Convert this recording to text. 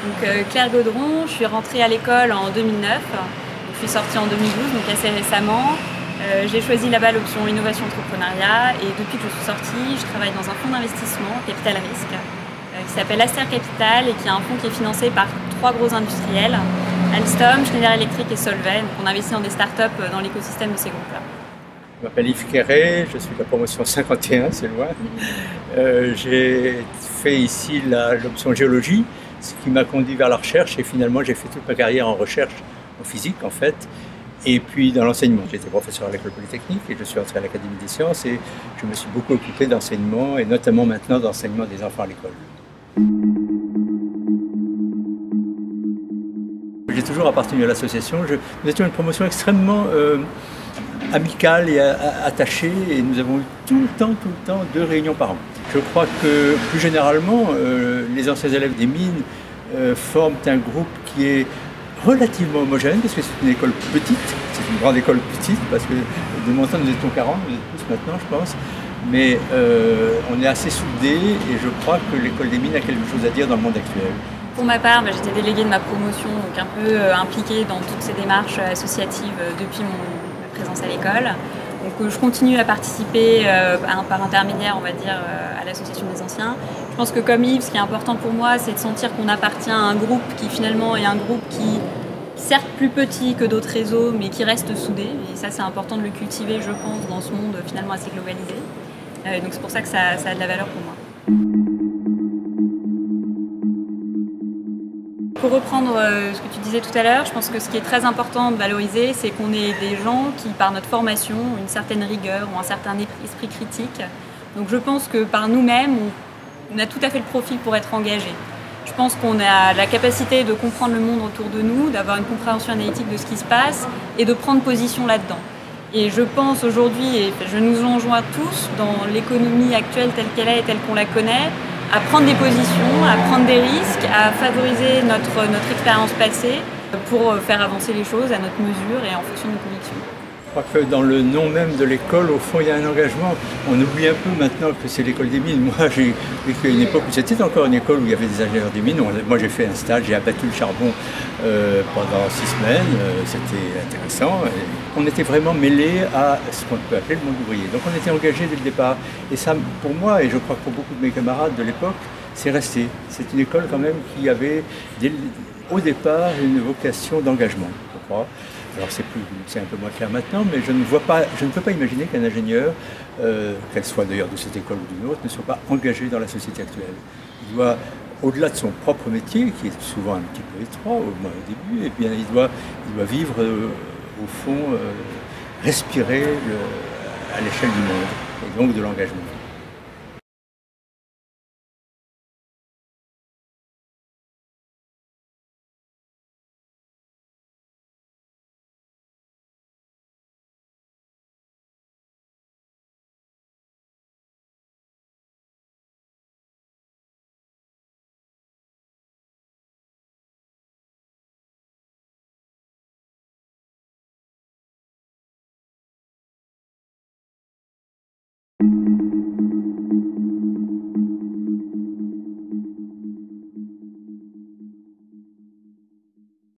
Donc Claire Gaudron, je suis rentrée à l'école en 2009, je suis sortie en 2012, donc assez récemment. J'ai choisi là-bas l'option innovation entrepreneuriat et depuis que je suis sortie, je travaille dans un fonds d'investissement, Capital Risque, qui s'appelle Aster Capital et qui est un fonds qui est financé par 3 gros industriels, Alstom, Schneider Electric et Solvay. Donc on investit dans des startups dans l'écosystème de ces groupes-là. Je m'appelle Yves Quéré, je suis de la promotion 51, c'est loin. J'ai fait ici l'option géologie, ce qui m'a conduit vers la recherche et finalement j'ai fait toute ma carrière en recherche, en physique en fait, et puis dans l'enseignement. J'étais professeur à l'école polytechnique et je suis entré à l'Académie des sciences et je me suis beaucoup occupé d'enseignement et notamment maintenant d'enseignement des enfants à l'école. J'ai toujours appartenu à l'association. Nous étions une promotion extrêmement amicale et attachée et nous avons eu tout le temps 2 réunions par an. Je crois que plus généralement, les anciens élèves des mines forment un groupe qui est relativement homogène parce que c'est une école petite, c'est une grande école petite parce que de mon temps nous étions 40, nous êtes plus maintenant je pense, mais on est assez soudés et je crois que l'école des mines a quelque chose à dire dans le monde actuel. Pour ma part, j'étais déléguée de ma promotion, donc un peu impliquée dans toutes ces démarches associatives depuis ma présence à l'école. Donc je continue à participer par intermédiaire, on va dire, à l'association des anciens. Je pense que comme Yves, ce qui est important pour moi, c'est de sentir qu'on appartient à un groupe qui finalement est un groupe qui, certes plus petit que d'autres réseaux, mais qui reste soudé. Et ça, c'est important de le cultiver, je pense, dans ce monde finalement assez globalisé. Donc c'est pour ça que ça a de la valeur pour moi. Pour reprendre ce que tu disais tout à l'heure, je pense que ce qui est très important de valoriser, c'est qu'on est des gens qui, par notre formation, ont une certaine rigueur ou un certain esprit critique. Donc je pense que par nous-mêmes, on a tout à fait le profil pour être engagé. Je pense qu'on a la capacité de comprendre le monde autour de nous, d'avoir une compréhension analytique de ce qui se passe et de prendre position là-dedans. Et je pense aujourd'hui, et je nous enjoins tous, dans l'économie actuelle telle qu'elle est et telle qu'on la connaît, à prendre des positions, à prendre des risques, à favoriser notre expérience passée pour faire avancer les choses à notre mesure et en fonction de nos convictions. Je crois que dans le nom même de l'école, au fond, il y a un engagement. On oublie un peu maintenant que c'est l'école des mines. Moi, j'ai vécu à une époque où c'était encore une école où il y avait des ingénieurs des mines. Moi, j'ai fait un stage, j'ai abattu le charbon pendant 6 semaines. C'était intéressant. On était vraiment mêlés à ce qu'on peut appeler le monde ouvrier. Donc, on était engagés dès le départ. Et ça, pour moi, et je crois que pour beaucoup de mes camarades de l'époque, c'est resté. C'est une école quand même qui avait, au départ, une vocation d'engagement, je crois. Alors c'est un peu moins clair maintenant, mais je ne peux pas imaginer qu'un ingénieur, qu'elle soit d'ailleurs de cette école ou d'une autre, ne soit pas engagé dans la société actuelle. Il doit, au-delà de son propre métier, qui est souvent un petit peu étroit, au moins au début, et bien il doit vivre, au fond, respirer à l'échelle du monde, et donc de l'engagement.